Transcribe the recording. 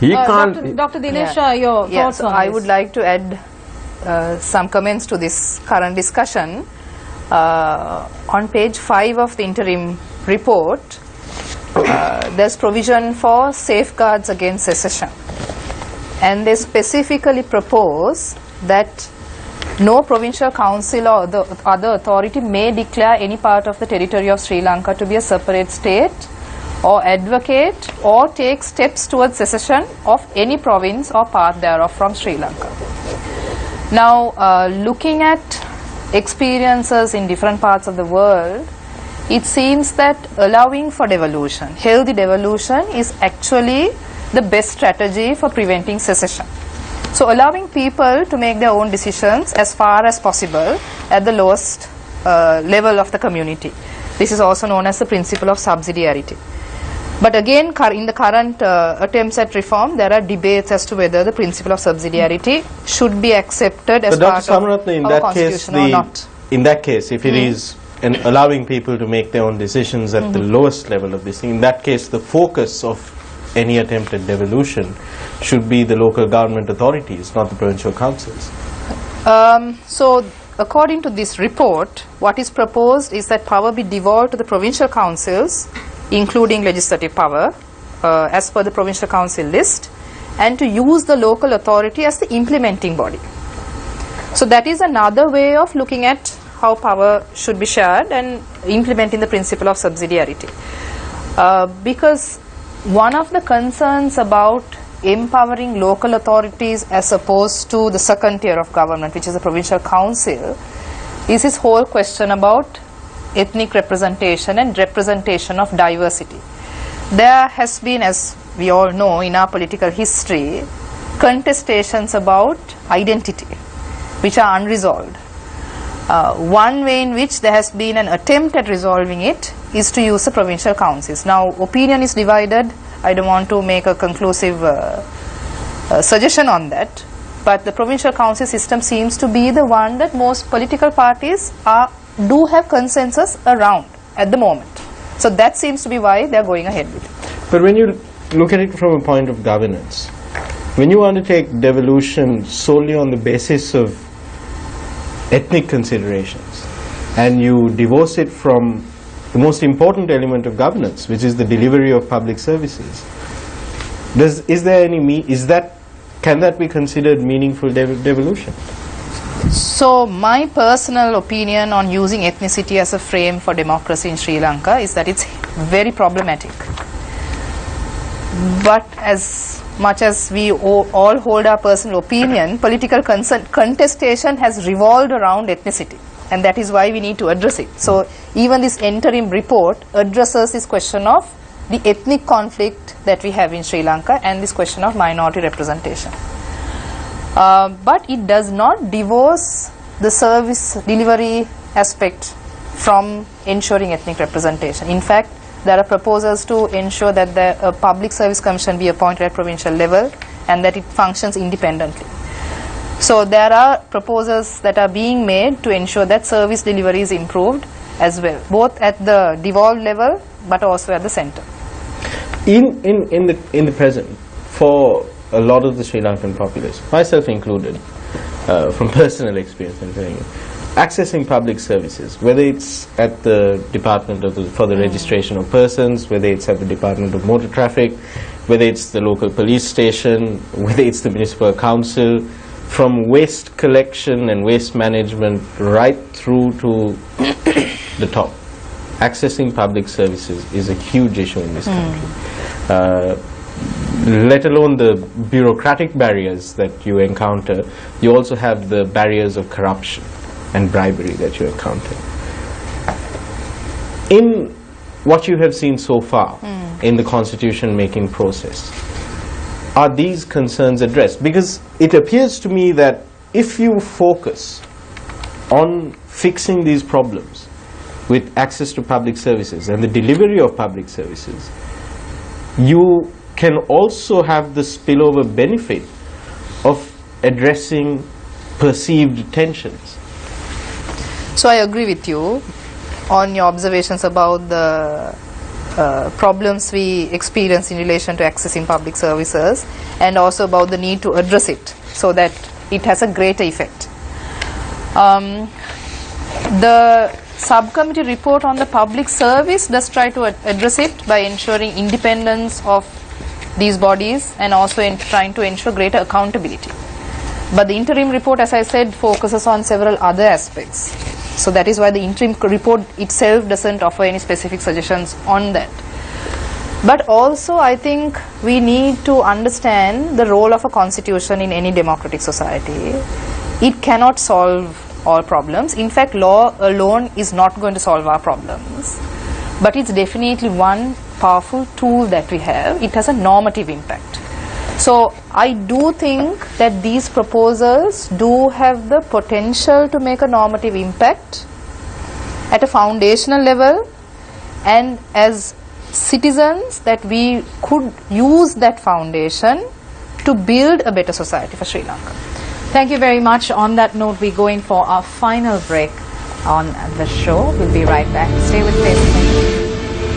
He can't. Dr. Dinesh, your thoughts on I this? would like to add some comments to this current discussion. On page 5 of the interim report, there's provision for safeguards against secession, and they specifically propose that no provincial council or the other authority may declare any part of the territory of Sri Lanka to be a separate state or advocate or take steps towards secession of any province or part thereof from Sri Lanka. Now, looking at experiences in different parts of the world, it seems that allowing for devolution, healthy devolution, is actually the best strategy for preventing secession. So allowing people to make their own decisions as far as possible at the lowest level of the community. This is also known as the principle of subsidiarity. But again, in the current attempts at reform, there are debates as to whether the principle of subsidiarity should be accepted as part of our constitution or not. In that case, if it is allowing people to make their own decisions at the lowest level of this thing, in that case, the focus of any attempt at devolution should be the local government authorities, not the provincial councils. So, according to this report, what is proposed is that power be devolved to the provincial councils, including legislative power, as per the provincial council list, and to use the local authority as the implementing body. So that is another way of looking at how power should be shared and implementing the principle of subsidiarity. Because one of the concerns about empowering local authorities as opposed to the second tier of government, which is the provincial council, is this whole question about ethnic representation and representation of diversity. There has been, as we all know in our political history, contestations about identity, which are unresolved. One way in which there has been an attempt at resolving it is to use the provincial councils. Now, opinion is divided. I don't want to make a conclusive suggestion on that, but the provincial council system seems to be the one that most political parties do have consensus around at the moment. So that seems to be why they are going ahead with it. But when you look at it from a point of governance, when you undertake devolution solely on the basis of ethnic considerations, and you divorce it from the most important element of governance, which is the delivery of public services, can that be considered meaningful devolution? So my personal opinion on using ethnicity as a frame for democracy in Sri Lanka is that it's very problematic. But as much as we all hold our personal opinion, political contestation has revolved around ethnicity, and that is why we need to address it. So even this interim report addresses this question of the ethnic conflict that we have in Sri Lanka and this question of minority representation. But it does not divorce the service delivery aspect from ensuring ethnic representation. In fact, there are proposals to ensure that the public service commission be appointed at provincial level and that it functions independently. So there are proposals that are being made to ensure that service delivery is improved as well, both at the devolved level but also at the center. In the present, for a lot of the Sri Lankan populace, myself included, from personal experience I'm telling you, accessing public services, whether it's at the Department for the Registration of Persons, whether it's at the Department of Motor Traffic, whether it's the local police station, whether it's the municipal council, from waste collection and waste management right through to the top. Accessing public services is a huge issue in this country. Let alone the bureaucratic barriers that you encounter, you also have the barriers of corruption and bribery that you encounter. In what you have seen so far in the constitution making process, are these concerns addressed? Because it appears to me that if you focus on fixing these problems with access to public services and the delivery of public services, you can also have the spillover benefit of addressing perceived tensions. So I agree with you on your observations about the problems we experience in relation to accessing public services, and also about the need to address it so that it has a greater effect. The subcommittee report on the public service does try to address it by ensuring independence of these bodies and also in trying to ensure greater accountability. But the interim report, as I said, focuses on several other aspects. So that is why the interim report itself doesn't offer any specific suggestions on that. But also I think we need to understand the role of a constitution in any democratic society. It cannot solve all problems. In fact, law alone is not going to solve our problems. But it's definitely one powerful tool that we have. It has a normative impact. So I do think that these proposals do have the potential to make a normative impact at a foundational level, and as citizens that we could use that foundation to build a better society for Sri Lanka. Thank you very much. On that note, we're going for our final break on the show. We'll be right back. Stay with us.